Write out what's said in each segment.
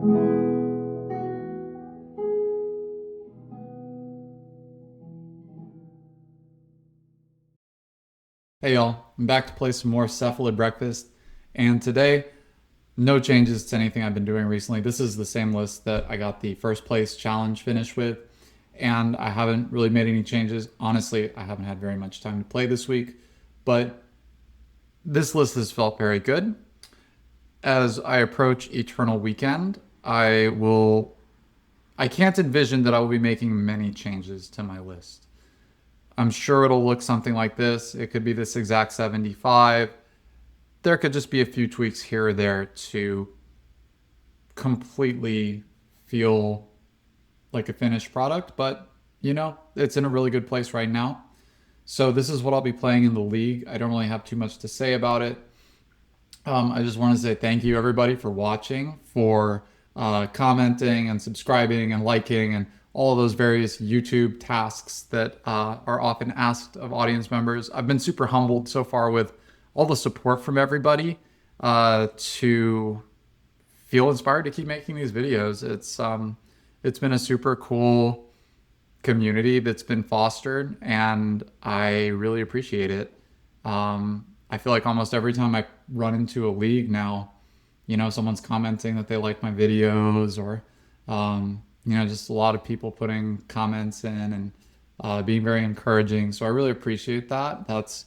Hey y'all, I'm back to play some more Cephalid Breakfast, and today, no changes to anything I've been doing recently. This is the same list that I got the first place challenge finish with, and I haven't really made any changes. Honestly, I haven't had very much time to play this week, but this list has felt very good. As I approach Eternal Weekend, I can't envision that I will be making many changes to my list. I'm sure it'll look something like this. It could be this exact 75. There could just be a few tweaks here or there to completely feel like a finished product, but you know, it's in a really good place right now. So this is what I'll be playing in the league. I don't really have too much to say about it. I just want to say thank you everybody for watching, for commenting and subscribing and liking and all of those various YouTube tasks that are often asked of audience members. I've been super humbled so far with all the support from everybody to feel inspired to keep making these videos. It's been a super cool community that's been fostered, and I really appreciate it. I feel like almost every time I run into a league now, you know, someone's commenting that they like my videos, or you know, just a lot of people putting comments in and being very encouraging. So I really appreciate that. That's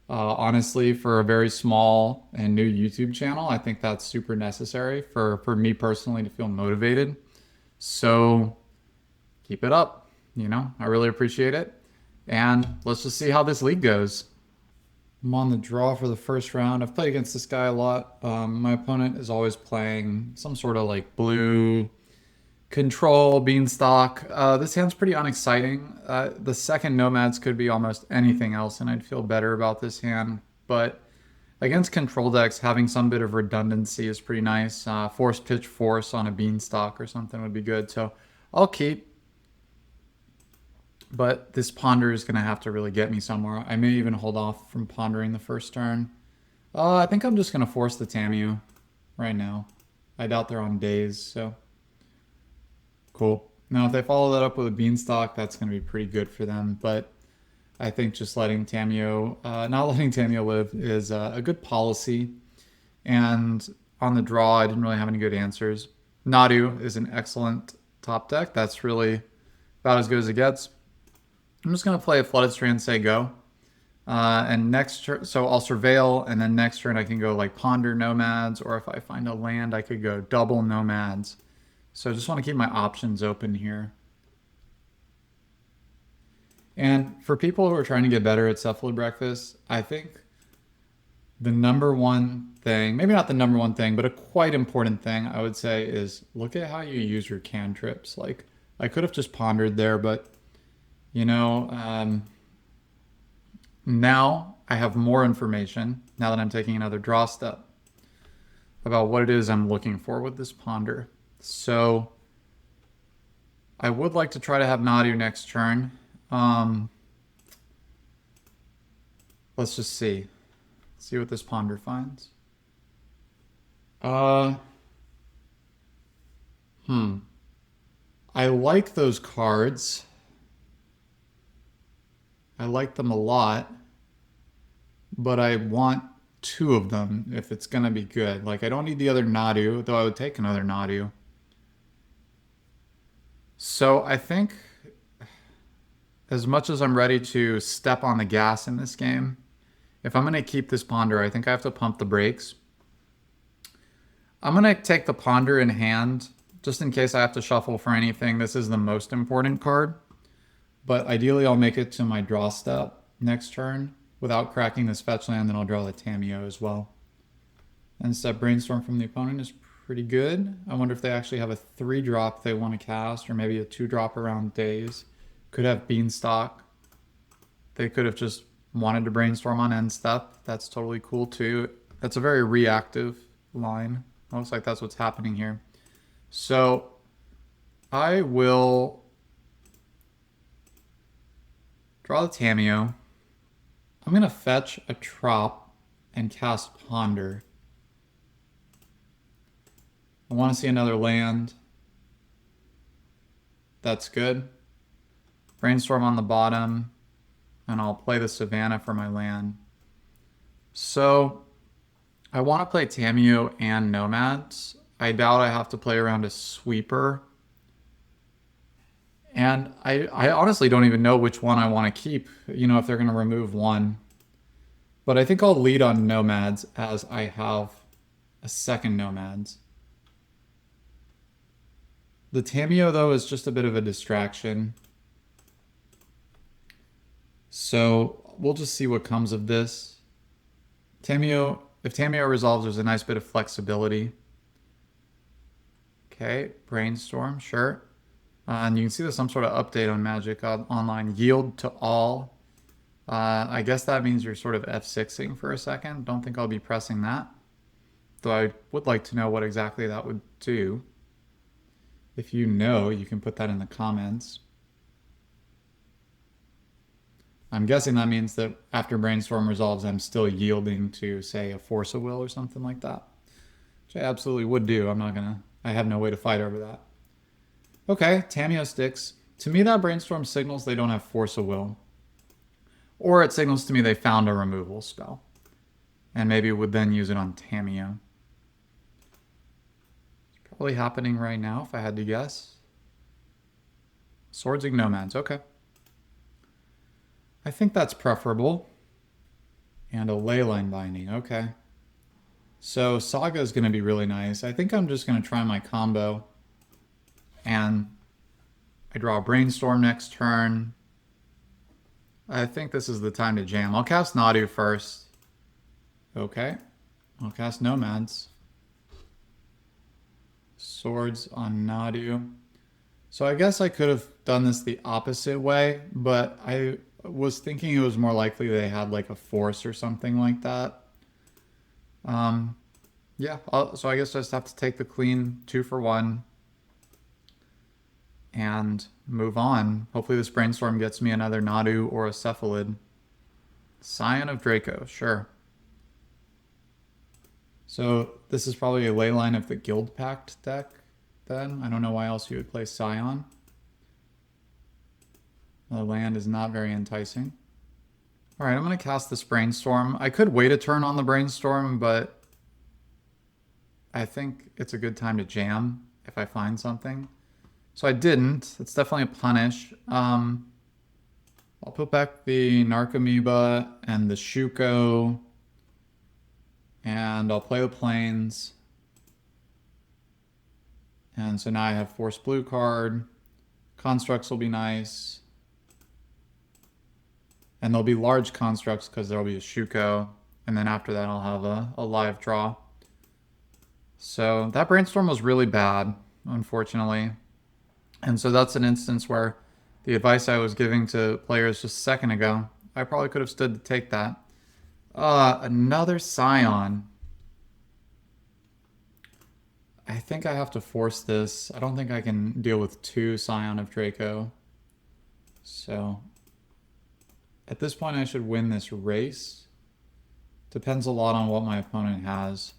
honestly, for a very small and new YouTube channel, I think that's super necessary for me personally to feel motivated. So keep it up. You know, I really appreciate it. And let's just see how this league goes. I'm on the draw for the first round. I've played against this guy a lot. My opponent is always playing some sort of like blue control beanstalk. This hand's pretty unexciting. The second nomads could be almost anything else, and I'd feel better about this hand. But against control decks, having some bit of redundancy is pretty nice. Force pitch force on a beanstalk or something would be good. So I'll keep. But this ponder is going to have to really get me somewhere. I may even hold off from pondering the first turn. I think I'm just going to force the Tamiyo right now. I doubt they're on days, so cool. Now, if they follow that up with a beanstalk, that's going to be pretty good for them. But I think just letting Tamiyo, not letting Tamiyo live is a good policy. And on the draw, I didn't really have any good answers. Nadu is an excellent top deck. That's really about as good as it gets. I'm just going to play a Flooded Strand, say go. And next turn, so I'll Surveil, and then next turn I can go like Ponder Nomads, or if I find a land, I could go double Nomads. So I just want to keep my options open here. And for people who are trying to get better at Cephalid Breakfast, I think the number one thing, maybe not the number one thing, but a quite important thing I would say is look at how you use your cantrips. Like, I could have just pondered there, but you know, now I have more information, now that I'm taking another draw step, about what it is I'm looking for with this ponder. So I would like to try to have Nadu next turn. Let's just see. See what this ponder finds. I like those cards. I like them a lot, but I want two of them if it's going to be good. Like, I don't need the other Nadu, though I would take another Nadu. So I think as much as I'm ready to step on the gas in this game, if I'm going to keep this ponder, I think I have to pump the brakes. I'm going to take the ponder in hand, just in case I have to shuffle for anything. This is the most important card. But ideally, I'll make it to my draw step next turn without cracking this fetch land, then I'll draw the Tamiyo as well. And step Brainstorm from the opponent is pretty good. I wonder if they actually have a 3-drop they want to cast, or maybe a 2-drop around days. Could have Beanstalk. They could have just wanted to Brainstorm on end step. That's totally cool too. That's a very reactive line. Looks like that's what's happening here. So I will draw the Tamiyo. I'm going to fetch a Trop and cast Ponder. I want to see another land. That's good. Brainstorm on the bottom. And I'll play the Savannah for my land. So I want to play Tamiyo and Nomads. I doubt I have to play around a sweeper. And I honestly don't even know which one I want to keep, you know, if they're going to remove one. But I think I'll lead on Nomads as I have a second Nomads. The Tamiyo, though, is just a bit of a distraction. So we'll just see what comes of this. Tamiyo, if Tamiyo resolves, there's a nice bit of flexibility. Okay, Brainstorm, sure. And you can see there's some sort of update on Magic Online. Yield to all. I guess that means you're sort of F6ing for a second. Don't think I'll be pressing that. Though I would like to know what exactly that would do. If you know, you can put that in the comments. I'm guessing that means that after Brainstorm resolves, I'm still yielding to, say, a Force of Will or something like that. Which I absolutely would do. I have no way to fight over that. Okay, Tamiyo sticks. To me, that Brainstorm signals they don't have Force of Will. Or it signals to me they found a removal spell. And maybe would then use it on Tamiyo. It's probably happening right now, if I had to guess. Swordsing Nomads, okay. I think that's preferable. And a Leyline binding, okay. So Saga is going to be really nice. I think I'm just going to try my combo. And I draw a Brainstorm next turn. I think this is the time to jam. I'll cast Nadu first. Okay. I'll cast Nomads. Swords on Nadu. So I guess I could have done this the opposite way, but I was thinking it was more likely they had like a Force or something like that. Yeah, so I guess I just have to take the clean 2-for-1 and move on. Hopefully this Brainstorm gets me another Nadu or a Cephalid. Scion of Draco, sure. So this is probably a Leyline of the Guild Pact deck then. I don't know why else you would play Scion. The land is not very enticing. All right, I'm going to cast this Brainstorm. I could wait a turn on the Brainstorm, but I think it's a good time to jam if I find something. So I didn't. It's definitely a punish. I'll put back the Narcomoeba and the Shuko. And I'll play the Plains. And so now I have Force Blue card. Constructs will be nice. And there'll be large constructs because there'll be a Shuko. And then after that I'll have a live draw. So that Brainstorm was really bad, unfortunately. And so that's an instance where the advice I was giving to players just a second ago, I probably could have stood to take that. Another Scion. I think I have to force this. I don't think I can deal with 2 Scion of Draco. So at this point I should win this race. Depends a lot on what my opponent has.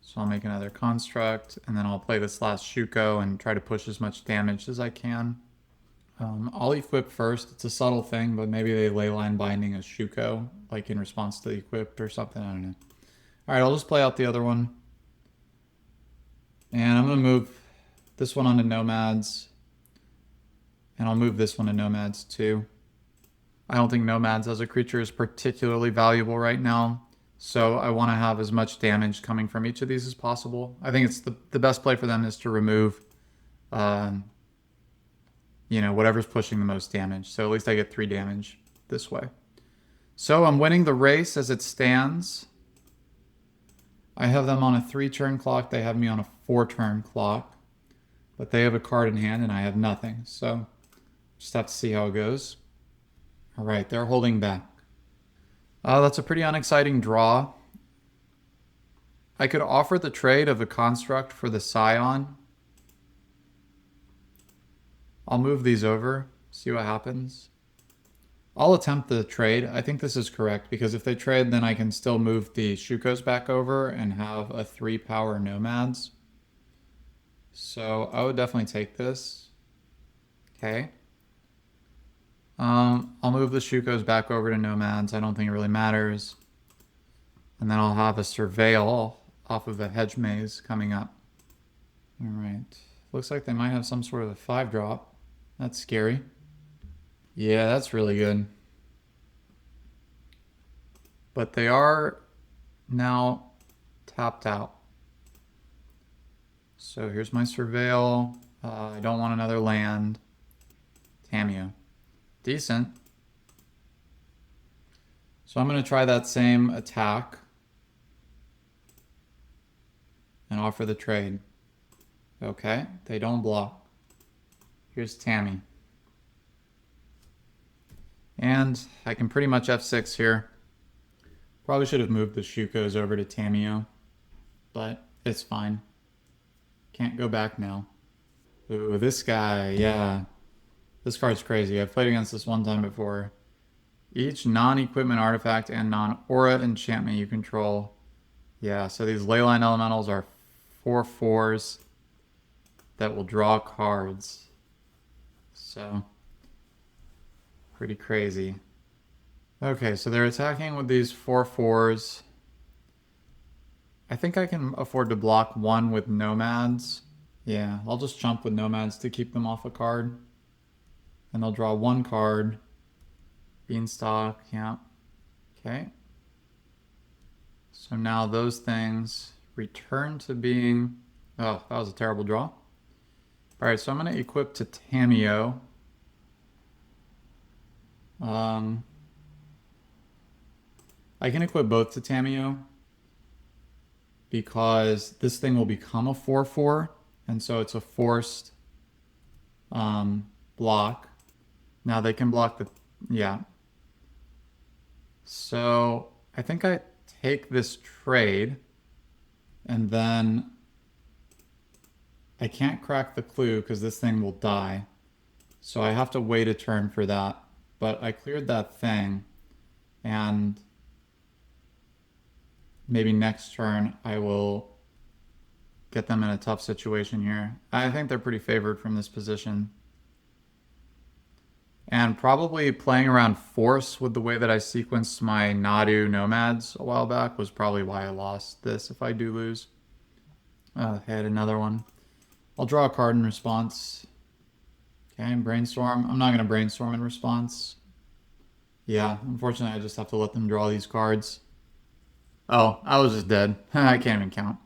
So I'll make another construct, and then I'll play this last Shuko and try to push as much damage as I can. I'll equip first. It's a subtle thing, but maybe they Leyline binding a Shuko, like in response to the equipped or something. I don't know. All right, I'll just play out the other one. And I'm going to move this one onto Nomads. And I'll move this one to Nomads too. I don't think Nomads as a creature is particularly valuable right now. So I want to have as much damage coming from each of these as possible. I think it's the best play for them is to remove, you know, whatever's pushing the most damage. So at least I get 3 damage this way. So I'm winning the race as it stands. I have them on a 3-turn clock. They have me on a 4-turn clock. But they have a card in hand and I have nothing. So just have to see how it goes. All right, they're holding back. That's a pretty unexciting draw. I could offer the trade of a construct for the Scion. I'll move these over, see what happens. I'll attempt the trade. I think this is correct, because if they trade, then I can still move the Shukos back over and have a 3-power Nomads. So I would definitely take this. Okay. I'll move the Shukos back over to Nomads. I don't think it really matters. And then I'll have a Surveil off of a Hedge Maze coming up. All right. Looks like they might have some sort of a 5-drop. That's scary. Yeah, that's really good. But they are now tapped out. So here's my Surveil. I don't want another land. Tamiyo. Decent. So I'm going to try that same attack and offer the trade. Okay, they don't block. Here's Tammy. And I can pretty much F6 here. Probably should have moved the Shukos over to Tamiyo, but it's fine. Can't go back now. Ooh, this guy, yeah. This card's crazy. I've played against this one time before. Each non-equipment artifact and non-aura enchantment you control. Yeah, so these Leyline elementals are 4/4s that will draw cards. So, pretty crazy. Okay, so they're attacking with these 4/4s. I think I can afford to block one with Nomads. Yeah, I'll just jump with Nomads to keep them off a card. And they'll draw one card. Beanstalk, yeah. Okay. So now those things return to being... Oh, that was a terrible draw. All right, so I'm going to equip to Tamiyo. I can equip both to Tamiyo because this thing will become a 4/4, and so it's a forced block. Now they can block the... Yeah. So I think I take this trade, and then I can't crack the clue because this thing will die. So I have to wait a turn for that. But I cleared that thing, and maybe next turn I will get them in a tough situation here. I think they're pretty favored from this position. And probably playing around force with the way that I sequenced my Nadu Nomads a while back was probably why I lost this if I do lose. I had another one. I'll draw a card in response. Okay, brainstorm. I'm not going to brainstorm in response. Yeah, unfortunately I just have to let them draw these cards. Oh, I was just dead. I can't even count.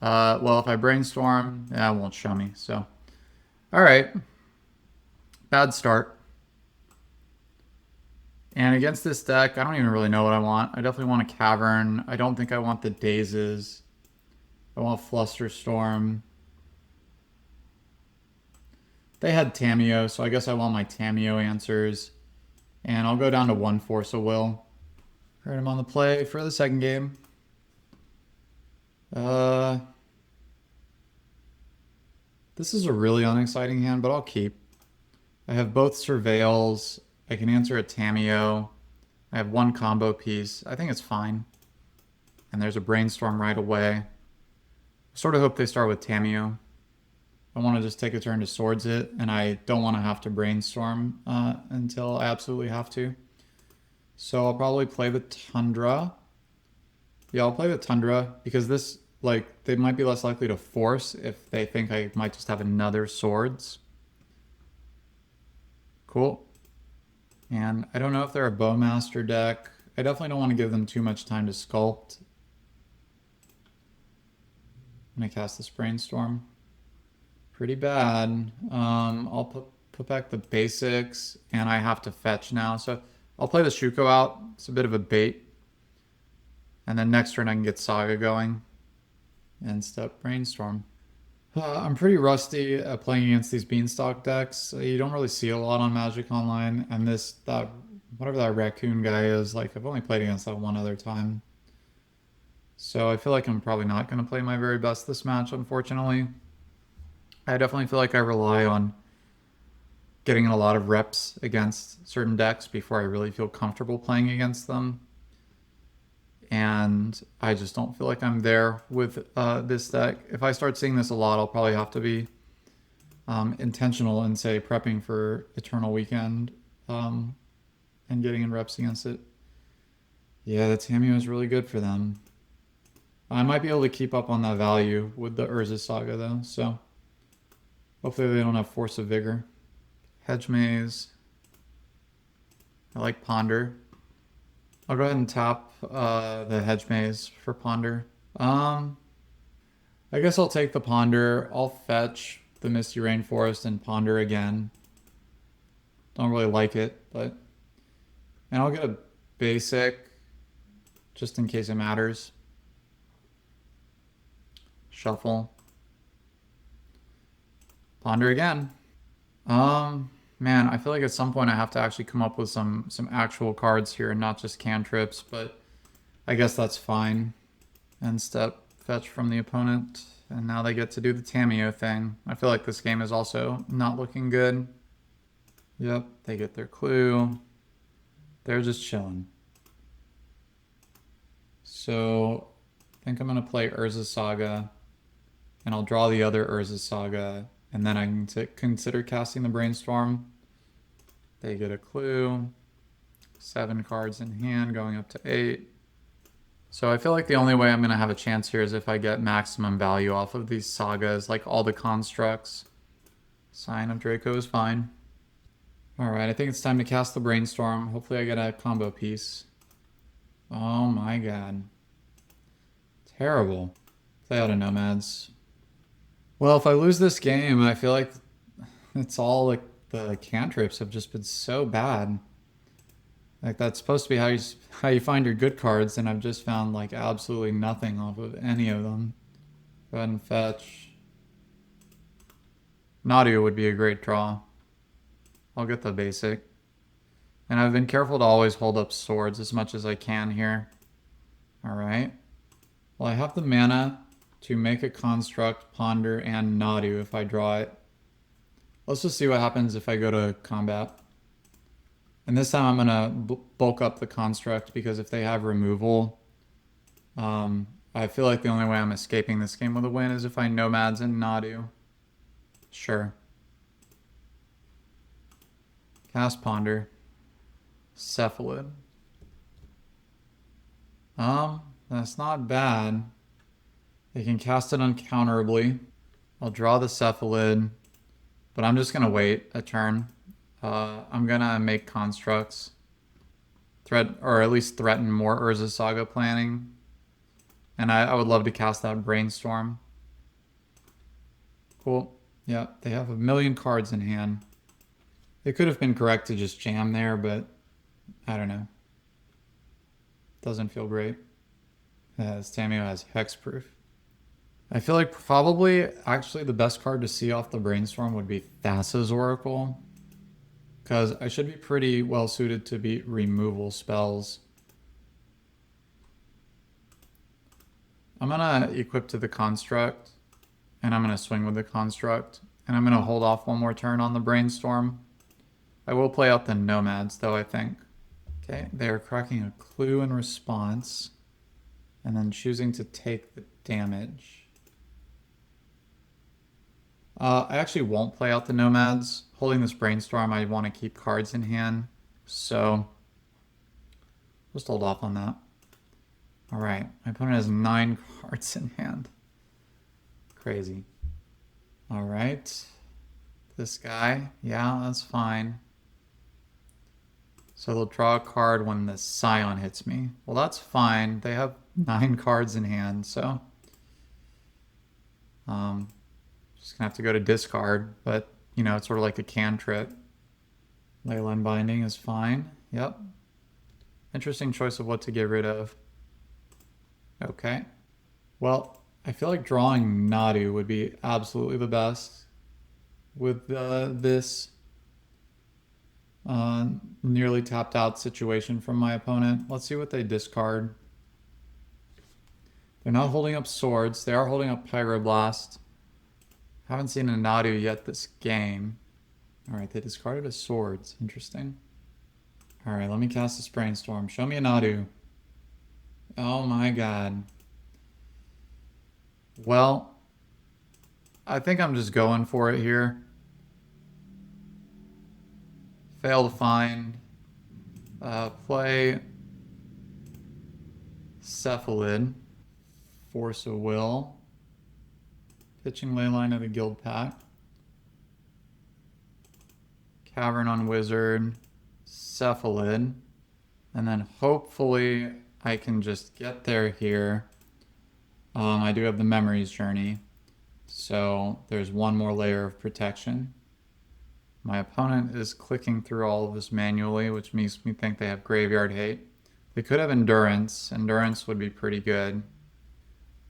Well, if I brainstorm, yeah, it won't show me, so. Alright. Bad start. And against this deck, I don't even really know what I want. I definitely want a Cavern. I don't think I want the Dazes. I want Flusterstorm. They had Tamiyo, so I guess I want my Tamiyo answers. And I'll go down to 1 Force of Will. Alright, I'm on the play for the second game. This is a really unexciting hand, but I'll keep. I have both Surveils. I can answer a Tamiyo. I have one combo piece. I think it's fine. And there's a Brainstorm right away. I sort of hope they start with Tamiyo. I want to just take a turn to Swords it, and I don't want to have to Brainstorm until I absolutely have to. So I'll probably play the Tundra. Yeah, I'll play the Tundra because this, like, they might be less likely to force if they think I might just have another Swords. Cool. And I don't know if they're a Bowmaster deck. I definitely don't want to give them too much time to sculpt. I'm going to cast this Brainstorm. Pretty bad. I'll put back the basics, and I have to fetch now. So I'll play the Shuko out. It's a bit of a bait. And then next turn I can get Saga going and step Brainstorm. I'm pretty rusty at playing against these Beanstalk decks. You don't really see a lot on Magic Online, and whatever that raccoon guy is, like, I've only played against that one other time. So I feel like I'm probably not going to play my very best this match, unfortunately. I definitely feel like I rely on getting a lot of reps against certain decks before I really feel comfortable playing against them. and I just don't feel like I'm there with this deck. If I start seeing this a lot, I'll probably have to be intentional and say prepping for Eternal Weekend and getting in reps against it. Yeah, the Tamiyo is really good for them. I might be able to keep up on that value with the Urza Saga though, so hopefully they don't have Force of Vigor. Hedge Maze. I like Ponder. I'll go ahead and tap the Hedge Maze for Ponder. I guess I'll take the Ponder. I'll fetch the Misty Rainforest and Ponder again. Don't really like it, but... And I'll get a basic, just in case it matters. Shuffle. Ponder again. Man, I feel like at some point I have to actually come up with some actual cards here and not just cantrips, but I guess that's fine. End step, fetch from the opponent, and now they get to do the Tamiyo thing. I feel like this game is also not looking good. Yep, they get their clue. They're just chilling. So I think I'm going to play Urza Saga, and I'll draw the other Urza Saga, and then I can consider casting the Brainstorm. They get a clue. 7 cards in hand, going up to 8. So I feel like the only way I'm going to have a chance here is if I get maximum value off of these sagas, like all the constructs. Sign of Draco is fine. Alright, I think it's time to cast the Brainstorm. Hopefully I get a combo piece. Oh my god. Terrible. Play out of Nomads. Well, if I lose this game, I feel like it's all like the cantrips have just been so bad. Like that's supposed to be how you find your good cards, and I've just found like absolutely nothing off of any of them. Go ahead and fetch. Nadia would be a great draw. I'll get the basic. And I've been careful to always hold up swords as much as I can here. Alright. Well, I have the mana to make a construct, ponder, and Nadu if I draw it. Let's just see what happens if I go to combat. And this time I'm going to bulk up the construct because if they have removal, I feel like the only way I'm escaping this game with a win is if I Nomads and Nadu. Sure. Cast Ponder. Cephalid. That's not bad. They can cast it uncounterably. I'll draw the Cephalid, but I'm just going to wait a turn. I'm going to make constructs. Or at least threaten more Urza Saga planning. And I would love to cast that Brainstorm. Cool. Yeah, they have a million cards in hand. It could have been correct to just jam there, but I don't know. Doesn't feel great. As Tamiyo has Hexproof. I feel like probably actually the best card to see off the Brainstorm would be Thassa's Oracle. Because I should be pretty well suited to beat removal spells. I'm going to equip to the Construct. And I'm going to swing with the Construct. And I'm going to hold off one more turn on the Brainstorm. I will play out the Nomads though, I think. Okay, they are cracking a clue in response. And then choosing to take the damage. I actually won't play out the Nomads. Holding this Brainstorm, I want to keep cards in hand. So, just hold off on that. Alright, my opponent has 9 cards in hand. Crazy. Alright. This guy, yeah, that's fine. So they'll draw a card when the Scion hits me. Well, that's fine. They have 9 cards in hand, so... just gonna have to go to discard, but, you know, it's sort of like a cantrip. Leyline Binding is fine. Yep. Interesting choice of what to get rid of. Okay. Well, I feel like drawing Nadu would be absolutely the best with this nearly tapped out situation from my opponent. Let's see what they discard. They're not holding up swords. They are holding up Pyroblast. Haven't seen a Nadu yet this game. Alright, they discarded a swords. Interesting. Alright, let me cast this Brainstorm. Show me a Nadu. Oh my god. Well, I think I'm just going for it here. Fail to find. Play Cephalid. Force of Will. Pitching Leyline of the Guild Pack. Cavern on Wizard. Cephalid. And then hopefully I can just get there here. I do have the Memories Journey. So there's one more layer of protection. My opponent is clicking through all of this manually, which makes me think they have Graveyard Hate. They could have Endurance. Endurance would be pretty good.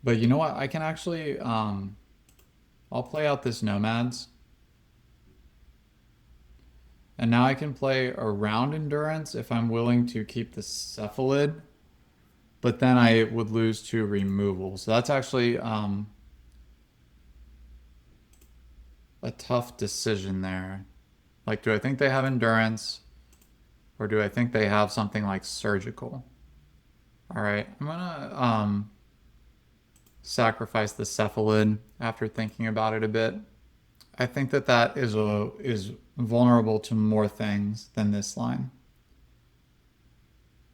But you know what? I can actually, I'll play out this Nomads. And now I can play around Endurance if I'm willing to keep the Cephalid. But then I would lose to removal. So that's actually a tough decision there. Like, do I think they have Endurance? Or do I think they have something like Surgical? Alright, I'm gonna sacrifice the Cephalid after thinking about it a bit. I think that that is vulnerable to more things than this line.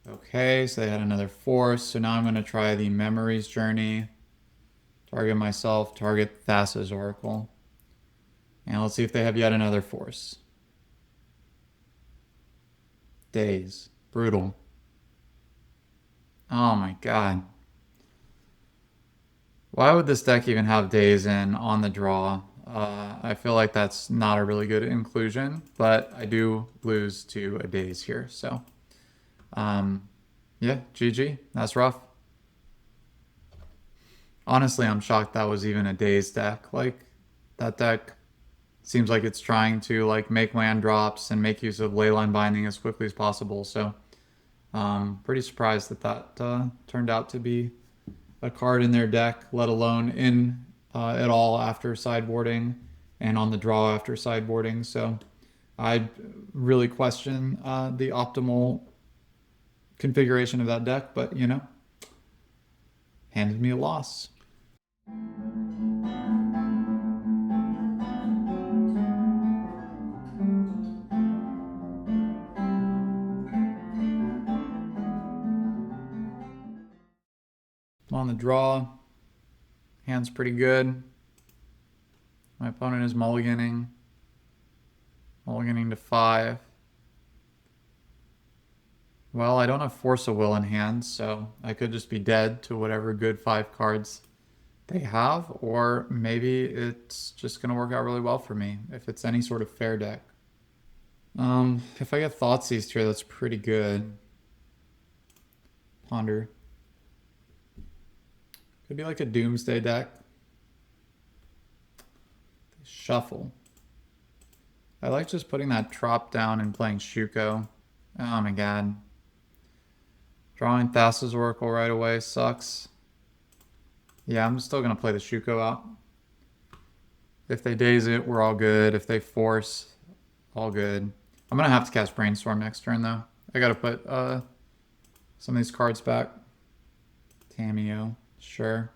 Okay, so they had another Force. So now I'm going to try the Memories Journey. Target myself, target Thassa's Oracle. And let's see if they have yet another Force. Days. Brutal. Oh my god. Why would this deck even have Days in on the draw? I feel like that's not a really good inclusion, but I do lose to a Days here, so... yeah, GG. That's rough. Honestly, I'm shocked that was even a Days deck. Like, that deck seems like it's trying to like make land drops and make use of Leyline Binding as quickly as possible, so pretty surprised that that turned out to be a card in their deck, let alone in at all after sideboarding and on the draw after sideboarding. So I'd really question the optimal configuration of that deck, but you know, handed me a loss. On the draw, hand's pretty good. My opponent is mulliganing to 5. Well, I don't have Force of Will in hand, so I could just be dead to whatever good 5 cards they have, or maybe it's just going to work out really well for me if it's any sort of fair deck. If I get Thoughtseize here, that's pretty good. Ponder. Could be like a Doomsday deck. Shuffle. I like just putting that drop down and playing Shuko. Oh my god. Drawing Thassa's Oracle right away sucks. Yeah, I'm still going to play the Shuko out. If they daze it, we're all good. If they force, all good. I'm going to have to cast Brainstorm next turn, though. I got to put some of these cards back. Tamiyo, sure.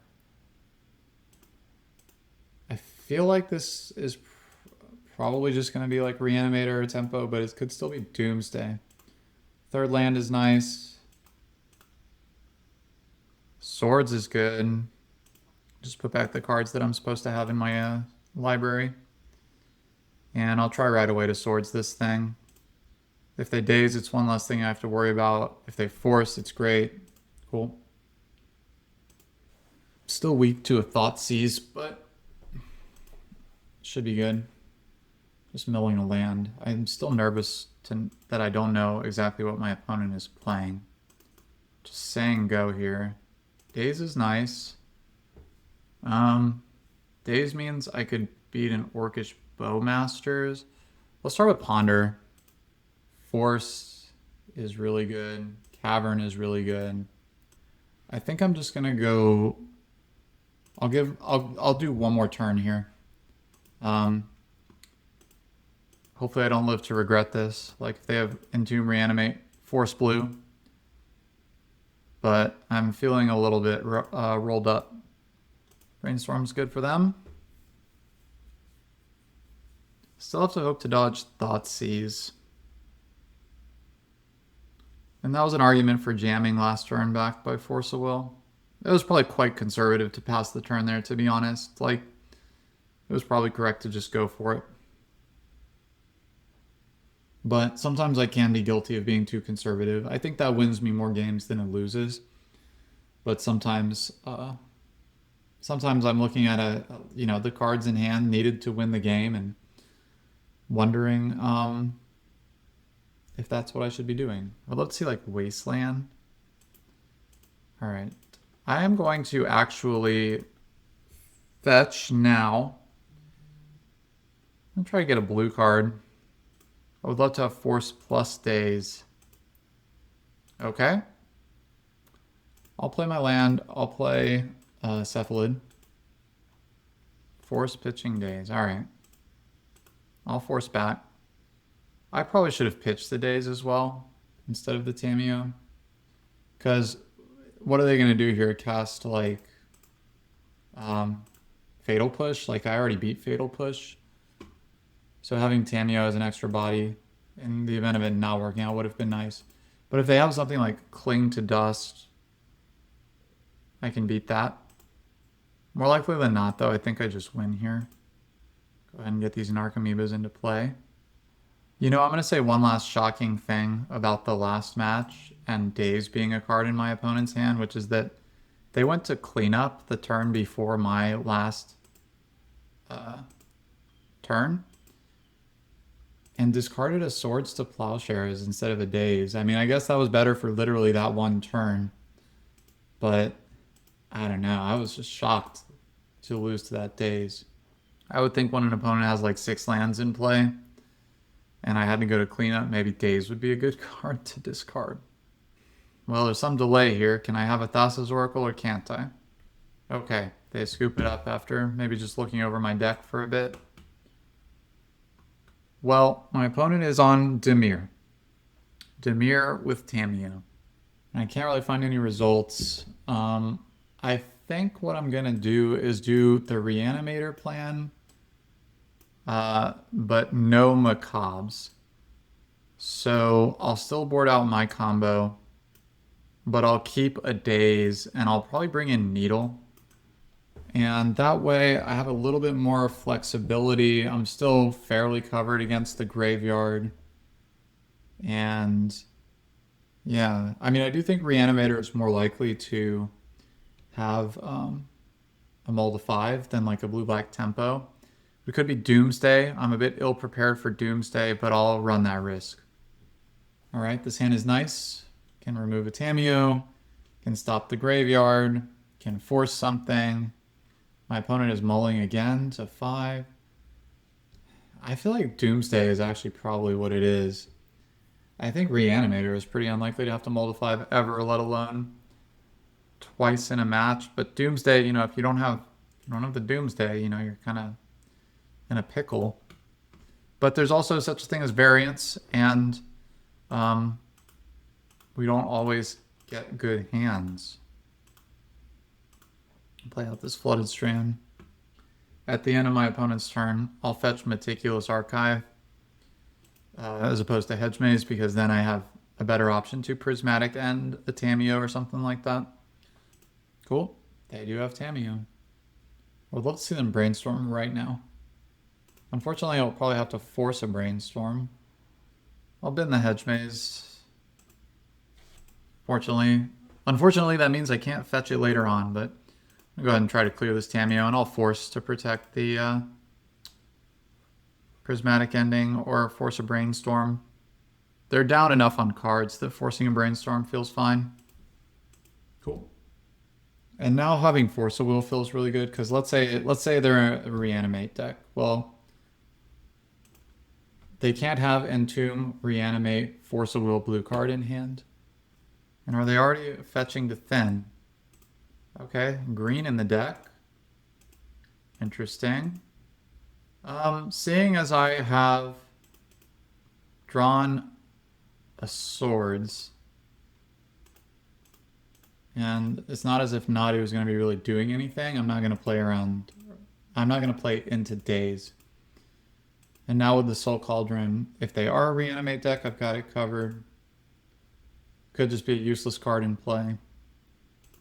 I feel like this is probably just going to be like Reanimator or Tempo, but it could still be Doomsday. Third land is nice. Swords is good. Just put back the cards that I'm supposed to have in my library. And I'll try right away to Swords this thing. If they daze, it's one less thing I have to worry about. If they force, it's great. Cool. Still weak to a Thoughtseize, but should be good. Just milling a land. I'm still nervous that I don't know exactly what my opponent is playing. Just saying go here. Daze is nice. Daze means I could beat an Orcish Bowmasters. Let's start with Ponder. Force is really good. Cavern is really good. I think I'm just gonna go. I'll do one more turn here. Hopefully I don't live to regret this. Like if they have Entomb, Reanimate, Force Blue. but I'm feeling a little bit rolled up. Brainstorm's good for them. Still have to hope to dodge Thoughtseize. And that was an argument for jamming last turn back by Force of Will. It was probably quite conservative to pass the turn there, to be honest. Like, it was probably correct to just go for it. But sometimes I can be guilty of being too conservative. I think that wins me more games than it loses. But sometimes I'm looking at the cards in hand needed to win the game and wondering if that's what I should be doing. I'd love to see like Wasteland. All right. I am going to actually fetch now. I'm trying to get a blue card. I would love to have Force plus Days. Okay. I'll play my land. I'll play Cephalid. Force pitching Days. All right. I'll force back. I probably should have pitched the Days as well instead of the Tamiyo. Because what are they going to do here? Cast like Fatal Push? Like I already beat Fatal Push. So having Tamiyo as an extra body in the event of it not working out would have been nice. But if they have something like Cling to Dust, I can beat that. More likely than not, though, I think I just win here. Go ahead and get these Narcomoebas into play. You know, I'm going to say one last shocking thing about the last match and Days being a card in my opponent's hand, which is that they went to clean up the turn before my last turn and discarded a Swords to Plowshares instead of a Days. I mean, I guess that was better for literally that one turn, but I don't know. I was just shocked to lose to that Days. I would think when an opponent has like 6 lands in play and I had to go to cleanup, maybe Days would be a good card to discard. Well, there's some delay here. Can I have a Thassa's Oracle or can't I? Okay, they scoop it up after maybe just looking over my deck for a bit. Well, my opponent is on Dimir. Dimir with Tamiyo. And I can't really find any results. I think what I'm going to do is do the Reanimator plan, but no Macabres. So I'll still board out my combo, but I'll keep a Daze, and I'll probably bring in Needle. And that way I have a little bit more flexibility. I'm still fairly covered against the graveyard. And yeah, I mean, I do think Reanimator is more likely to have a mold of 5 than like a blue-black tempo. It could be Doomsday. I'm a bit ill-prepared for Doomsday, but I'll run that risk. All right, this hand is nice. Can remove a Tamiyo, can stop the graveyard, can force something. My opponent is mulling again to 5. I feel like Doomsday is actually probably what it is. I think Reanimator is pretty unlikely to have to mold a 5 ever, let alone twice in a match. But Doomsday, you know, if you don't have the Doomsday, you know, you're kind of in a pickle. But there's also such a thing as variance, and we don't always get good hands. Play out this Flooded Strand. At the end of my opponent's turn, I'll fetch Meticulous Archive as opposed to Hedge Maze, because then I have a better option to Prismatic End a Tamiyo or something like that. Cool. They do have Tamiyo. I would love to see them Brainstorm right now. Unfortunately, I'll probably have to force a Brainstorm. I'll bin the Hedge Maze. Unfortunately, that means I can't fetch it later on, but I'll go ahead and try to clear this Tamiyo, and I'll force to protect the Prismatic Ending or force a Brainstorm. They're down enough on cards that forcing a Brainstorm feels fine. Cool. And now having Force of Will feels really good, because let's say they're a Reanimate deck. Well, they can't have Entomb, Reanimate, Force of Will, blue card in hand. And are they already fetching to thin? Okay, green in the deck. Interesting. Seeing as I have drawn a Swords, And it's not as if Nadu is going to be really doing anything. I'm not going to play around. I'm not going to play into days. And now with the Soul Cauldron, if they are a reanimate deck, I've got it covered. Could just be a useless card in play.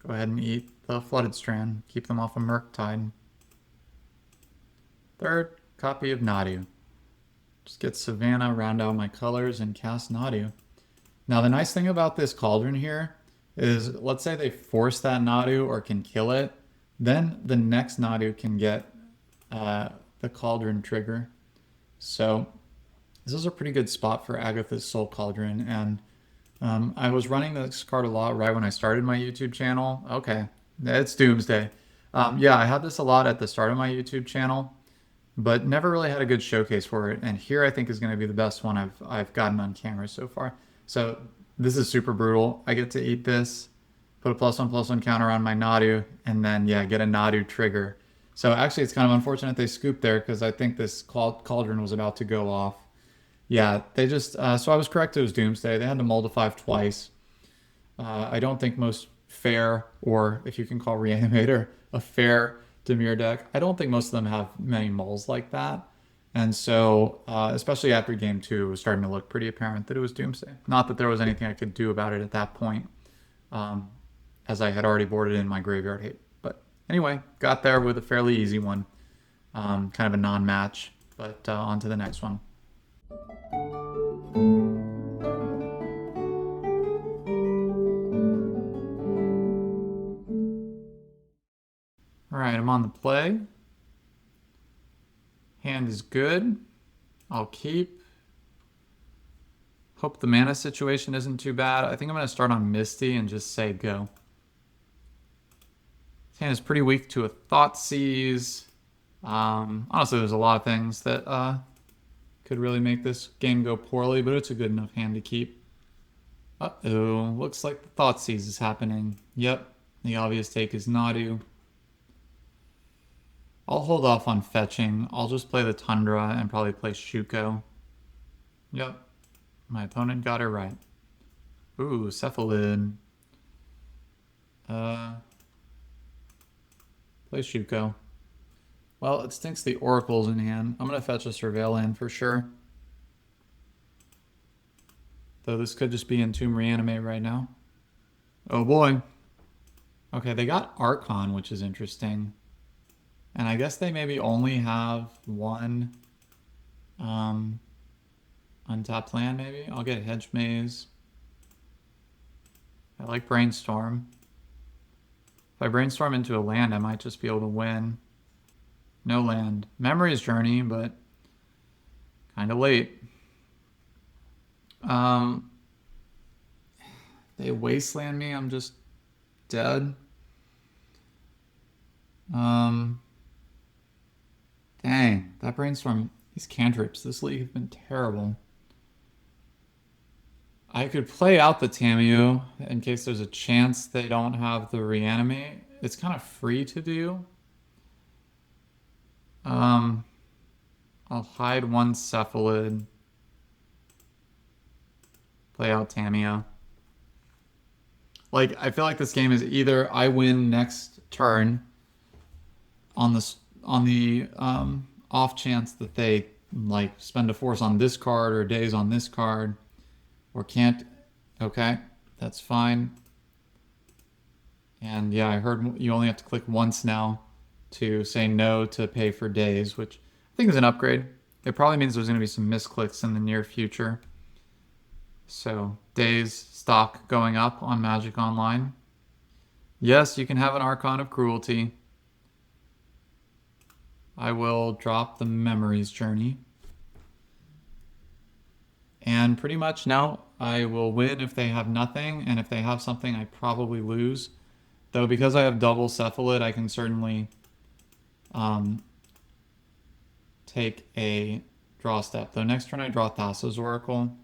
Go ahead and eat the Flooded Strand. Keep them off of Murktide. Third copy of Nadu. Just get Savannah, round out my colors, and cast Nadu. Now the nice thing about this Cauldron here is, let's say they force that Nadu or can kill it, then the next Nadu can get the Cauldron trigger. So this is a pretty good spot for Agatha's Soul Cauldron, and I was running this card a lot right when I started my YouTube channel. Okay, it's Doomsday. Yeah, I had this a lot at the start of my YouTube channel, but never really had a good showcase for it. And here I think is going to be the best one I've gotten on camera so far. So this is super brutal. I get to eat this, put a +1/+1 counter on my Nadu, and then yeah, get a Nadu trigger. So actually it's kind of unfortunate they scooped there because I think this Cauldron was about to go off. Yeah, they just, so I was correct, it was Doomsday. They had to mold a 5 twice. I don't think most fair, or if you can call Reanimator a fair Dimir deck, I don't think most of them have many moles like that. And so, especially after game 2, it was starting to look pretty apparent that it was Doomsday. Not that there was anything I could do about it at that point, as I had already boarded in my Graveyard Hate. But anyway, got there with a fairly easy one. Kind of a non-match, but on to the next one. Alright, I'm on the play. Hand is good. I'll keep. Hope the mana situation isn't too bad. I think I'm going to start on Misty and just say go. This hand is pretty weak to a Thoughtseize. Honestly, there's a lot of things that could really make this game go poorly, but it's a good enough hand to keep. Uh-oh, looks like the Thoughtseize is happening. Yep, the obvious take is Nadu. I'll hold off on fetching. I'll just play the Tundra and probably play Shuko. Yep, my opponent got it right. Ooh, Cephalid. Play Shuko. Well, it stinks the Oracle's in hand. I'm going to fetch a Surveil in for sure. Though this could just be Entomb Reanimate right now. Oh boy. Okay, they got Archon, which is interesting. And I guess they maybe only have one untapped land, maybe? I'll get Hedge Maze. I like Brainstorm. If I Brainstorm into a land, I might just be able to win. No land. Memory's Journey, but kind of late. They Wasteland me, I'm just dead. Dang, that Brainstorm, these cantrips, this league has been terrible. I could play out the Tamiyo in case there's a chance they don't have the Reanimate. It's kind of free to do. I'll hide one Cephalid. Play out Tamiyo. Like, I feel like this game is either I win next turn on the off chance that they like spend a force on this card or days on this card, or can't. Okay, that's fine. And yeah, I heard you only have to click once now to say no to pay for days, which I think is an upgrade. It probably means there's going to be some misclicks in the near future. So days stock going up on Magic Online. Yes, you can have an Archon of Cruelty. I will drop the Memory's Journey. And pretty much now I will win if they have nothing, and if they have something I probably lose. Though because I have double Cephalid, I can certainly take a draw step. Though next turn I draw Thassa's Oracle.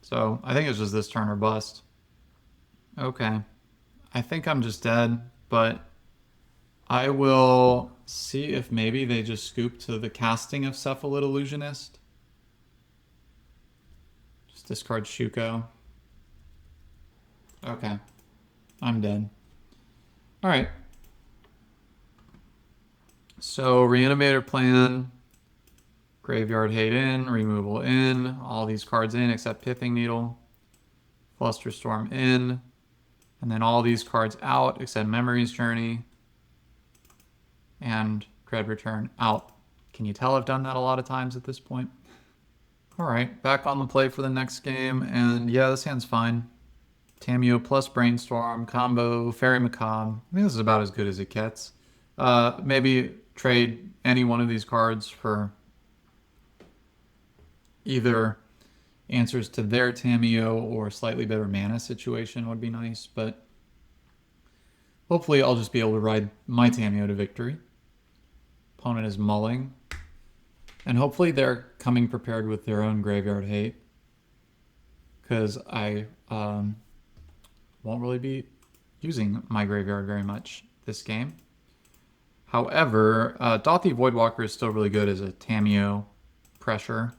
So I think it's just this turn or bust. Okay. I think I'm just dead, but I will see if maybe they just scoop to the casting of Cephalid Illusionist. Just discard Shuko. Okay. I'm dead. All right. So Reanimator plan, Graveyard Hate in, Removal in, all these cards in except Pithing Needle, Flusterstorm in, and then all these cards out except Memory's Journey and Dread Return out. Can you tell I've done that a lot of times at this point? All right, back on the play for the next game, and yeah, this hand's fine. Tamiyo plus Brainstorm, combo, Fairy Macabre. I think this is about as good as it gets. Maybe trade any one of these cards for either answers to their Tamiyo or slightly better mana situation would be nice, but hopefully I'll just be able to ride my Tamiyo to victory. Opponent is mulling. And hopefully they're coming prepared with their own Graveyard Hate, because I won't really be using my graveyard very much this game. However, Dauthi Voidwalker is still really good as a Tamiyo pressure.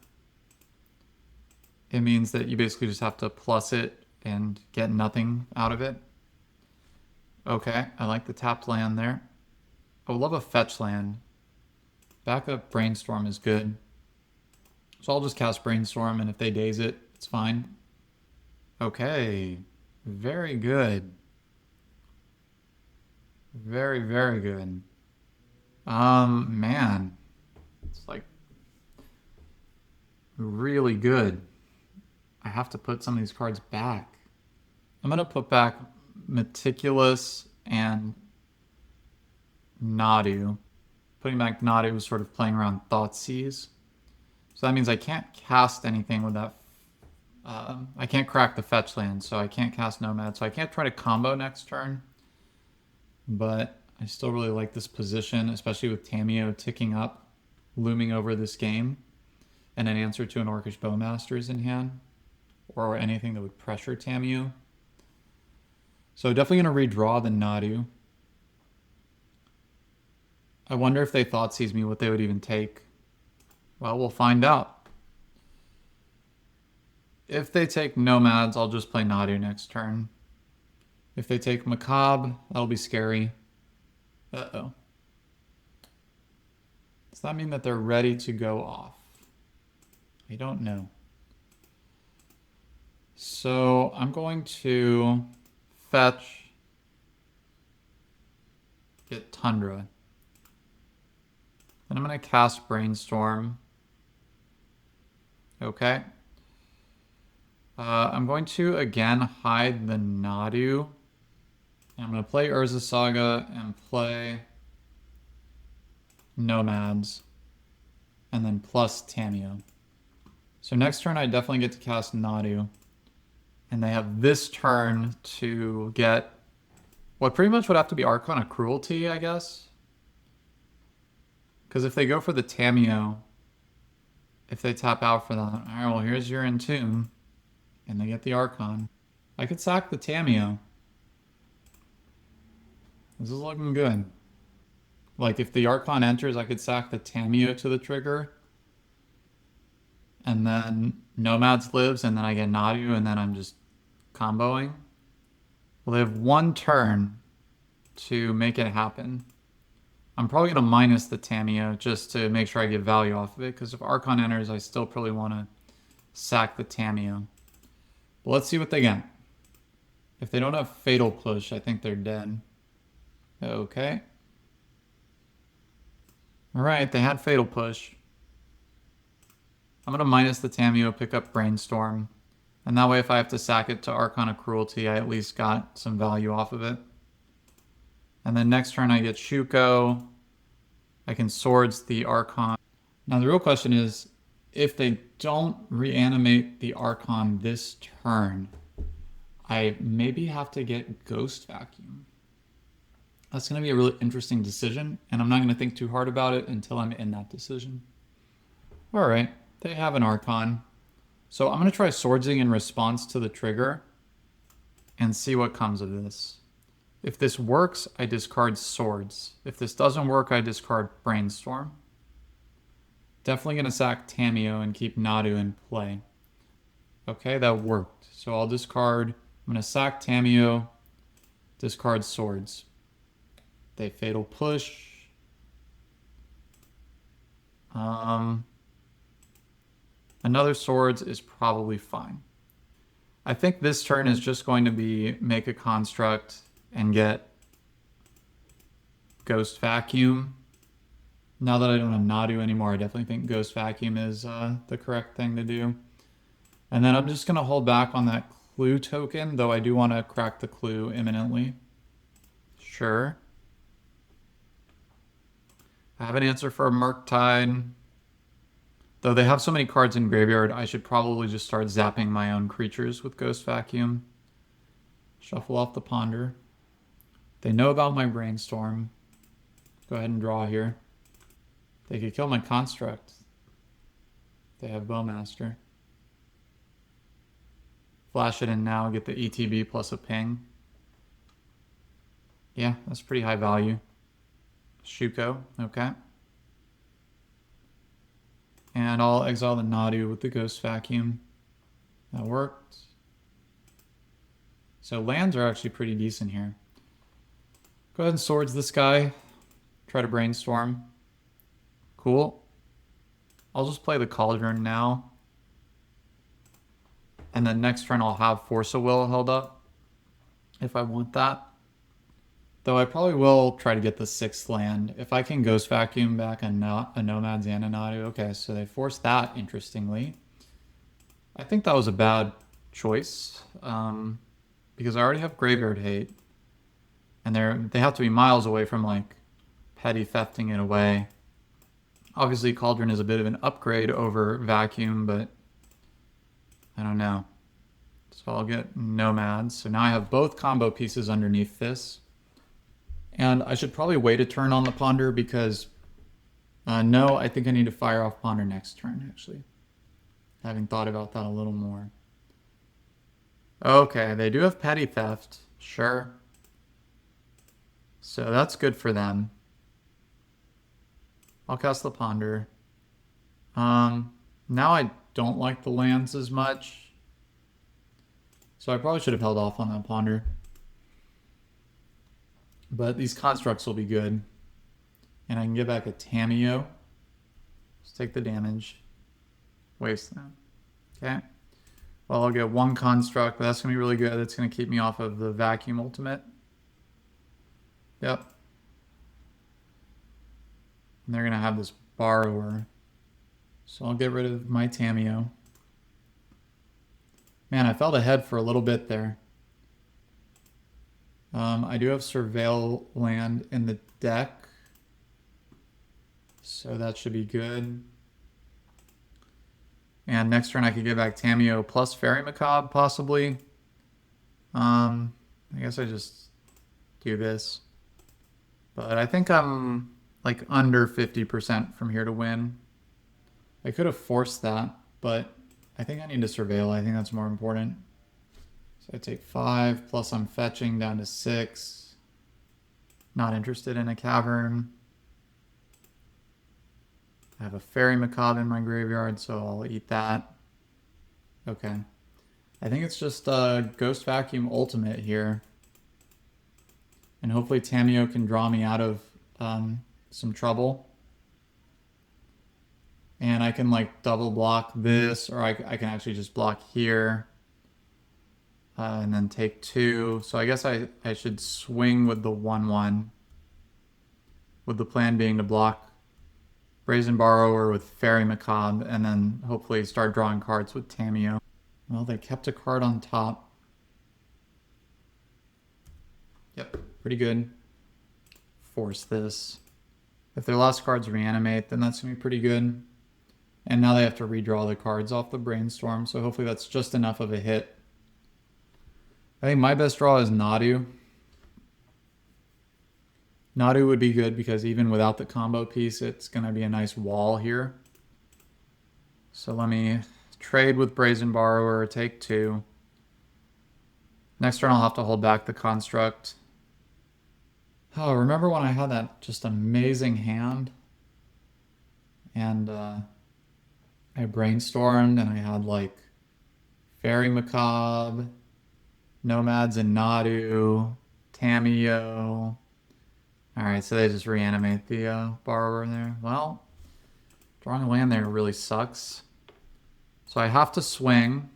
It means that you basically just have to plus it and get nothing out of it. Okay, I like the tapped land there. I would love a fetch land. Backup Brainstorm is good. So I'll just cast Brainstorm, and if they daze it, it's fine. Okay, very good. Very, very good. Man, it's like really good. I have to put some of these cards back. I'm gonna put back Meticulous and Nadu. Putting back Nadu was sort of playing around Thoughtseize. So that means I can't cast anything with that. I can't crack the fetch land, so I can't cast Nomad. So I can't try to combo next turn. But I still really like this position, especially with Tamiyo ticking up, looming over this game, and an answer to an Orcish Bowmaster's in hand, or anything that would pressure Tamiyo. So definitely going to redraw the Nadu. I wonder if they Thoughtseize me, what they would even take. Well, we'll find out. If they take Nomads, I'll just play Nadu next turn. If they take Macabre, that'll be scary. Uh-oh. Does that mean that they're ready to go off? I don't know. So I'm going to fetch, get Tundra. Then I'm going to cast Brainstorm. Okay. I'm going to, again, hide the Nadu. And I'm going to play Urza Saga and play Nomads. And then plus Tamiyo. So next turn I definitely get to cast Nadu. And they have this turn to get what pretty much would have to be Archon of Cruelty, I guess. Because if they go for the Tamiyo, if they tap out for that, alright, well, here's your Entomb. And they get the Archon. I could sack the Tamiyo. This is looking good. Like, if the Archon enters, I could sack the Tamiyo to the trigger. And then Nomads lives, and then I get Nadu, and then I'm just comboing. Well, they have one turn to make it happen. I'm probably going to minus the Tamiyo just to make sure I get value off of it, because if Archon enters, I still probably want to sack the Tamiyo. But let's see what they get. If they don't have Fatal Push, I think they're dead. Okay. Alright, they had Fatal Push. I'm going to minus the Tamiyo, pick up Brainstorm. And that way if I have to sack it to Archon of Cruelty, I at least got some value off of it. And then next turn I get Shuko. I can Swords the Archon. Now the real question is, if they don't reanimate the Archon this turn, I maybe have to get Ghost Vacuum. That's going to be a really interesting decision, and I'm not going to think too hard about it until I'm in that decision. Alright, they have an Archon. So I'm going to try Swordsing in response to the trigger and see what comes of this. If this works, I discard Swords. If this doesn't work, I discard Brainstorm. Definitely going to sack Tamiyo and keep Nadu in play. Okay, that worked. So I'll discard, I'm going to sack Tamiyo, discard Swords. They fatal push. Another swords is probably fine. I think this turn is just going to be make a construct and get Ghost Vacuum. Now that I don't have Nadu anymore, I definitely think Ghost Vacuum is the correct thing to do. And then I'm just going to hold back on that clue token, though I do want to crack the clue imminently. Sure. I have an answer for a Murktide. Though they have so many cards in graveyard, I should probably just start zapping my own creatures with Ghost Vacuum. Shuffle off the Ponder. They know about my Brainstorm. Go ahead and draw here. They could kill my Construct. They have Bowmaster. Flash it in now, get the ETB plus a ping. Yeah, that's pretty high value. Shuko, okay. And I'll exile the Nadu with the Ghost Vacuum. That worked. So lands are actually pretty decent here. Go ahead and swords this guy. Try to brainstorm. Cool. I'll just play the Cauldron now. And then next turn I'll have Force of Will held up. If I want that. Though I probably will try to get the 6th land. If I can Ghost Vacuum back a Nomads and a Nadu. Okay, so they forced that, interestingly. I think that was a bad choice. Because I already have Graveyard Hate. And they have to be miles away from, like, petty thefting it away. Obviously, Cauldron is a bit of an upgrade over Vacuum, but I don't know. So I'll get Nomads. So now I have both combo pieces underneath this. And I should probably wait a turn on the Ponder because, no, I think I need to fire off Ponder next turn, actually. Having thought about that a little more. Okay, they do have Petty Theft, sure. So that's good for them. I'll cast the Ponder. Now I don't like the lands as much. So I probably should have held off on that Ponder. But these constructs will be good. And I can get back a Tamiyo. Just take the damage. Waste that. Okay. Well, I'll get one construct, but that's going to be really good. That's going to keep me off of the Vacuum Ultimate. Yep. And they're going to have this Borrower. So I'll get rid of my Tamiyo. Man, I felt ahead for a little bit there. I do have Surveil land in the deck. So that should be good. And next turn I could get back Tamiyo plus Fairy Macabre, possibly. I guess I just do this. But I think I'm like under 50% from here to win. I could have forced that, but I think I need to Surveil. I think that's more important. So I take 5, plus I'm fetching down to 6. Not interested in a Cavern. I have a Fairy Macabre in my graveyard, so I'll eat that. Okay. I think it's just Ghost Vacuum Ultimate here. And hopefully Tamiyo can draw me out of some trouble. And I can like double block this, or I can actually just block here. And then take 2. So I guess I should swing with the 1/1. With the plan being to block Brazen Borrower with Fairy Macabre, and then hopefully start drawing cards with Tamiyo. Well, they kept a card on top. Yep, pretty good. Force this. If their last cards reanimate, then that's going to be pretty good. And now they have to redraw the cards off the Brainstorm, so hopefully that's just enough of a hit. I think my best draw is Nadu. Nadu would be good because even without the combo piece, it's going to be a nice wall here. So let me trade with Brazen Borrower, take 2. Next turn I'll have to hold back the Construct. Oh, remember when I had that just amazing hand? And I brainstormed and I had like Fairy Macabre, Nomads and Nadu, Tamiyo. Alright, so they just reanimate the borrower there. Well, drawing a land there really sucks. So I have to swing.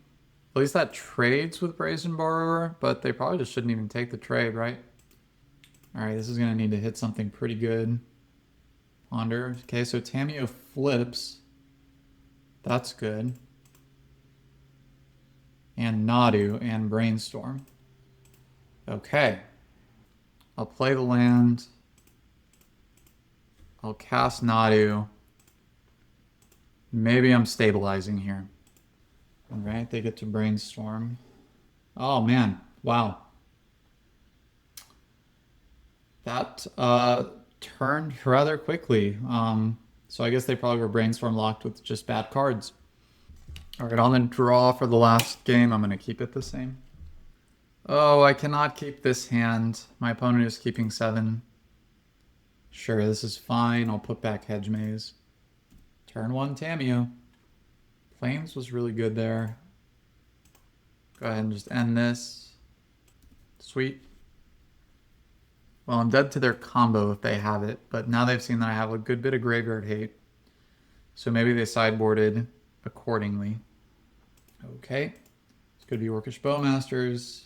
At least that trades with Brazen Borrower, but they probably just shouldn't even take the trade, right? Alright, this is going to need to hit something pretty good. Ponder. Okay, so Tamiyo flips. That's good. And Nadu and Brainstorm. Okay. I'll play the land. I'll cast Nadu. Maybe I'm stabilizing here. Alright, they get to Brainstorm. Oh man, wow. That turned rather quickly. So I guess they probably were Brainstorm locked with just bad cards. Alright, on the draw for the last game, I'm going to keep it the same. Oh, I cannot keep this hand. My opponent is keeping 7. Sure, this is fine. I'll put back Hedge Maze. Turn 1, Tamiyo. Flames was really good there. Go ahead and just end this. Sweet. Well, I'm dead to their combo if they have it, but now they've seen that I have a good bit of graveyard hate. So maybe they sideboarded accordingly. Okay. This could be Orcish Bowmasters.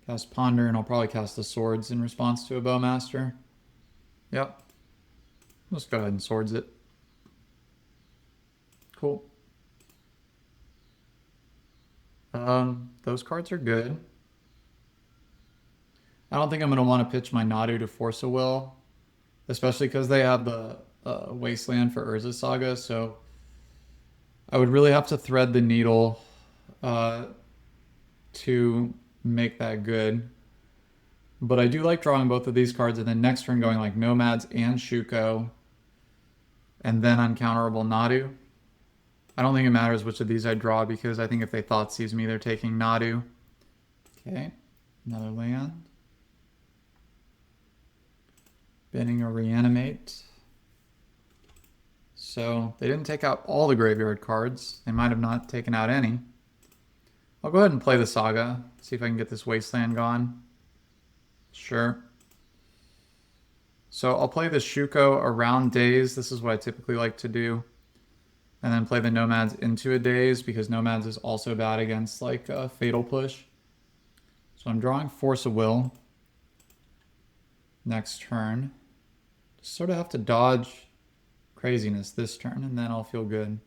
Cast Ponder, and I'll probably cast the Swords in response to a Bowmaster. Yep. Let's go ahead and Swords it. Cool. Those cards are good. I don't think I'm going to want to pitch my Nadu to Force a Will, especially because they have the Wasteland for Urza Saga, so I would really have to thread the needle to make that good. But I do like drawing both of these cards, and then next turn going like Nomads and Shuko, and then uncounterable Nadu. I don't think it matters which of these I draw, because I think if they Thoughtseize me, they're taking Nadu. Okay, another land. Binning a Reanimate. So they didn't take out all the graveyard cards. They might have not taken out any. I'll go ahead and play the Saga. See if I can get this Wasteland gone. Sure. So I'll play the Shuko around Daze. This is what I typically like to do. And then play the Nomads into a Daze, because Nomads is also bad against like a Fatal Push. So I'm drawing Force of Will next turn. Just sort of have to dodge craziness this turn, and then I'll feel good.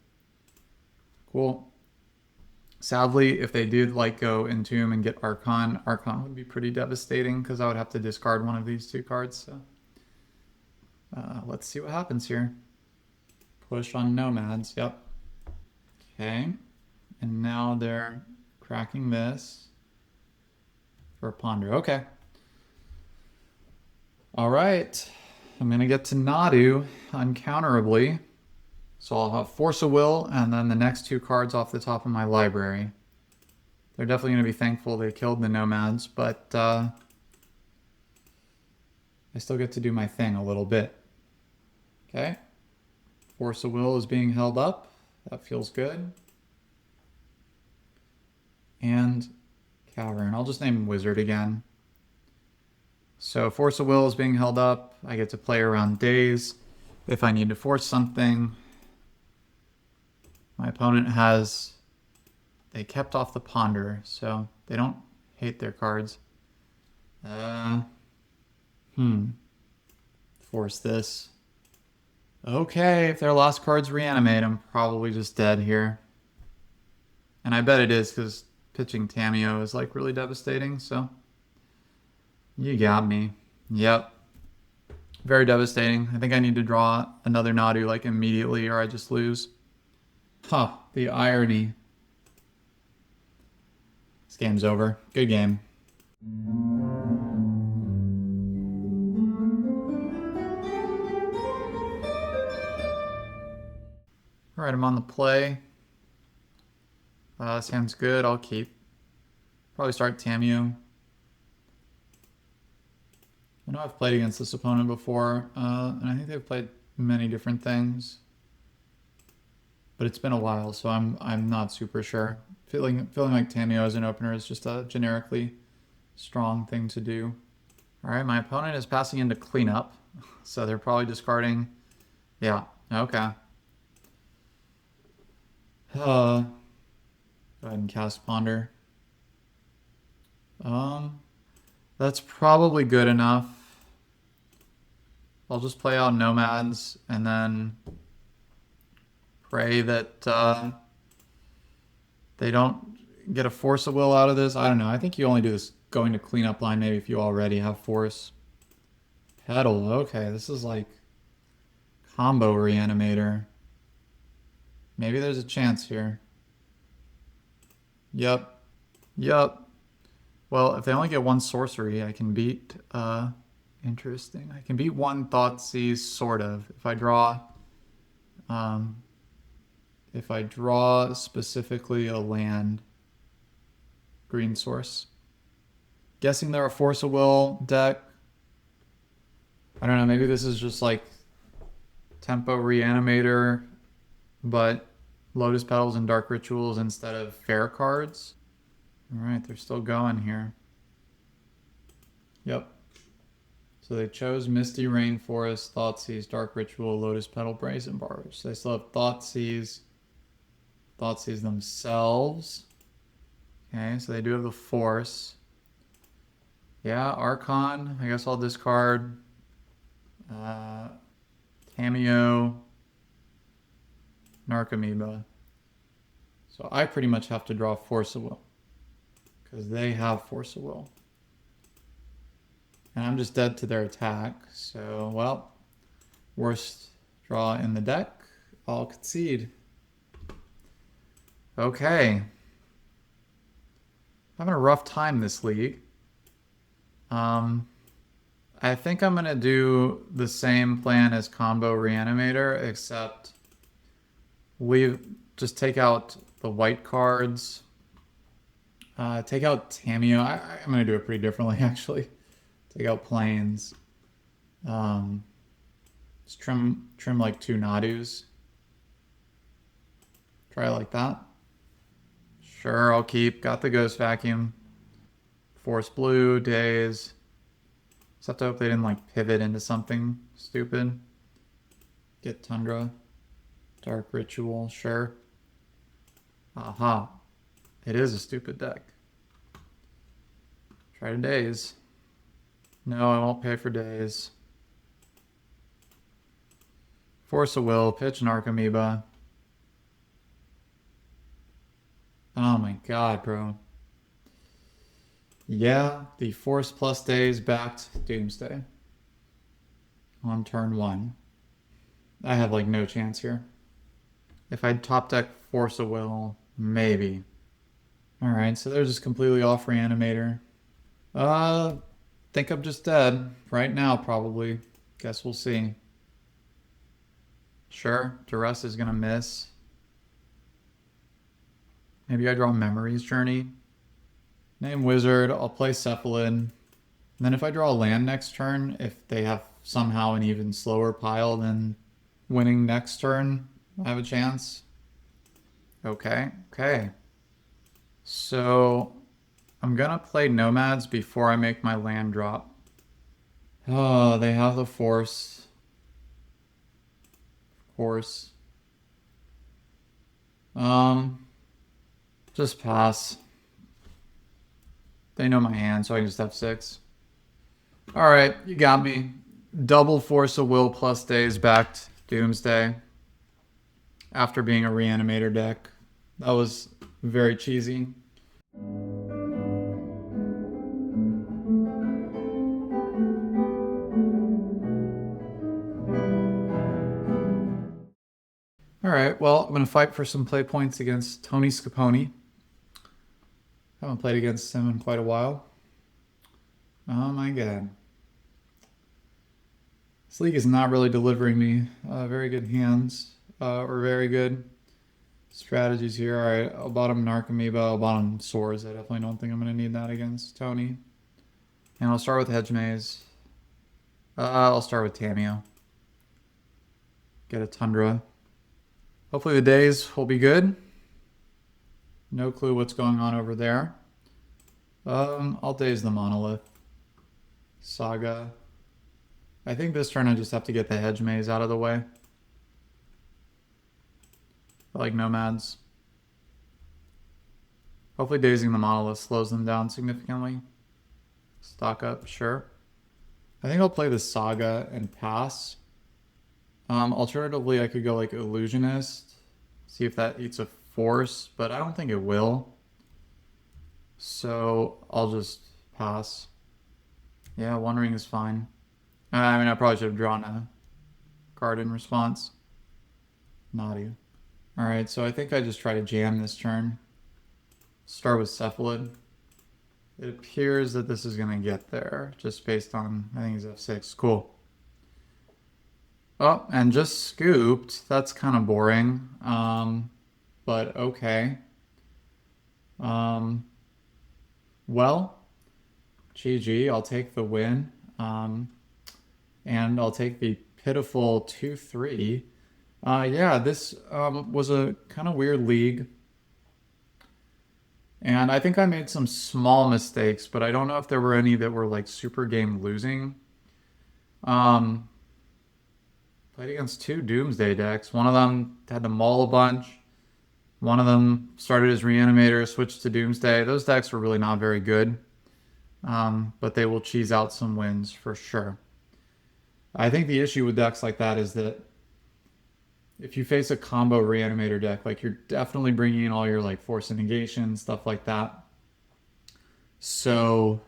Cool. Sadly, if they did like go Entomb and get Archon, Archon would be pretty devastating, because I would have to discard one of these 2 cards. So let's see what happens here. Push on Nomads, yep. Okay, and now they're cracking this for a Ponder. Okay. All right, I'm gonna get to Nadu uncounterably. So I'll have Force of Will, and then the next 2 cards off the top of my library. They're definitely gonna be thankful they killed the Nomads, but I still get to do my thing a little bit. Okay. Force of Will is being held up. That feels good. And Cavern. I'll just name Wizard again. So Force of Will is being held up. I get to play around Daze if I need to force something. My opponent has... They kept off the Ponder, so they don't hate their cards. Force this. Okay, if their last cards Reanimate, I'm probably just dead here. And I bet it is, because pitching Tamiyo is like really devastating, so... You got me. Yep. Very devastating. I think I need to draw another Nadu like immediately, or I just lose. Huh, the irony. This game's over. Good game. Alright, I'm on the play. Sounds good. I'll keep. Probably start Tamiyo. I know I've played against this opponent before, and I think they've played many different things. But it's been a while, so I'm not super sure. Feeling like Tamiyo as an opener is just a generically strong thing to do. All right, my opponent is passing into cleanup, so they're probably discarding. Yeah, okay. Go ahead and cast Ponder. That's probably good enough. I'll just play out Nomads and then pray that they don't get a Force of Will out of this. I don't know. I think you only do this going to cleanup line maybe if you already have Force. Pedal. Okay, this is like combo Reanimator. Maybe there's a chance here. Yep. Yep. Well, if they only get one sorcery, I can beat, interesting. I can beat one Thoughtseize, sort of. If I draw specifically a land, green source. Guessing they're a Force of Will deck. I don't know, maybe this is just like Tempo Reanimator, but Lotus Petals and Dark Rituals instead of fair cards. Alright, they're still going here. Yep. So they chose Misty Rainforest, Thoughtseize, Dark Ritual, Lotus Petal, Brazen Barge. So they still have Thoughtseize themselves. Okay, so they do have the Force. Yeah, Archon. I guess I'll discard Cameo, Narcomoeba. So I pretty much have to draw Force of Will because they have Force of Will. And I'm just dead to their attack. So, well, worst draw in the deck. I'll concede. Okay. Having a rough time this league. I think I'm going to do the same plan as Combo Reanimator, except we just take out the white cards. Take out Tameo. I'm going to do it pretty differently, actually. Take out planes. Just trim like 2 Nadus. Try it like that. Sure, I'll keep. Got the Ghost Vacuum. Force Blue, Daze. Just have to hope they didn't like pivot into something stupid. Get Tundra. Dark Ritual, sure. Aha. It is a stupid deck. Try to Daze. No, I won't pay for Daze. Force of Will, pitch Narcomoeba. Oh my god, bro. Yeah, the Force plus Daze backed Doomsday. On turn 1. I have like no chance here. If I'd top deck Force of Will, maybe. Alright, so they're just completely off Reanimator. Think I'm just dead. Right now, probably. Guess we'll see. Sure, Duress is gonna miss. Maybe I draw Memories Journey. Name Wizard, I'll play Cephalid. And then if I draw a land next turn, if they have somehow an even slower pile than winning next turn, I have a chance. Okay. So I'm gonna play Nomads before I make my land drop. Oh, they have the Force. Of course. Just pass. They know my hand, so I can just have 6. Alright, you got me. Double Force of Will plus Daze backed Doomsday. After being a Reanimator deck. That was very cheesy. Alright, well, I'm going to fight for some play points against TonyScapone. Haven't played against him in quite a while. Oh my god. This league is not really delivering me very good hands or very good strategies here. Alright, I'll bottom Narcomoeba, I'll bottom Swords. I definitely don't think I'm going to need that against Tony. And I'll start with Hedge Maze. I'll start with Tameo. Get a Tundra. Hopefully the days will be good. No clue what's going on over there. I'll Daze the Monolith. Saga. I think this turn I just have to get the hedge maze out of the way. I like nomads. Hopefully dazing the monolith slows them down significantly. Stock up, sure. I think I'll play the Saga and pass. Alternatively, I could go like Illusionist. See if that eats a force, but I don't think it will. So I'll just pass. Yeah, One Ring is fine. I mean, I probably should have drawn a card in response. Naughty. Alright, so I think I just try to jam this turn. Start with Cephalid. It appears that this is going to get there, just based on, I think he's F6. Cool. Oh, and just scooped. That's kind of boring. But okay. Well, GG, I'll take the win. And I'll take the pitiful 2-3. Yeah, this was a kind of weird league. And I think I made some small mistakes, but I don't know if there were any that were like super game losing. Played against two Doomsday decks. One of them had to maul a bunch. One of them started as Reanimator, switched to Doomsday. Those decks were really not very good. But they will cheese out some wins for sure. I think the issue with decks like that is that if you face a combo Reanimator deck, like you're definitely bringing in all your like force and negation, stuff like that. So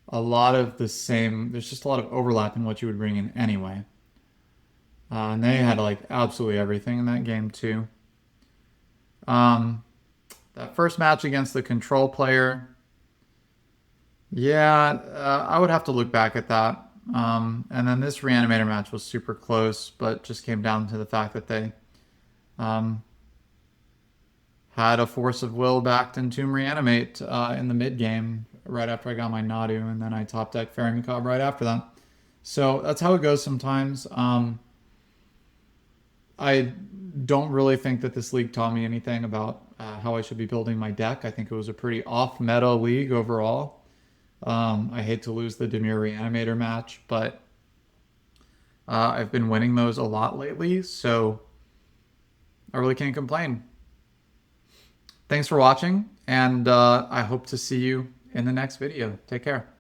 a lot of the same, there's just a lot of overlap in what you would bring in anyway. And they had like absolutely everything in that game too. That first match against the control player, yeah, I would have to look back at that. And then this Reanimator match was super close, but just came down to the fact that they had a Force of Will backed Entomb Reanimate in the mid game right after I got my Nadu, and then I top deck Fairy Macabre right after that. So that's how it goes sometimes. I don't really think that this league taught me anything about how I should be building my deck. I think it was a pretty off-meta league overall. I hate to lose the Dimir Reanimator match, but I've been winning those a lot lately, so I really can't complain. Thanks for watching, and I hope to see you in the next video. Take care.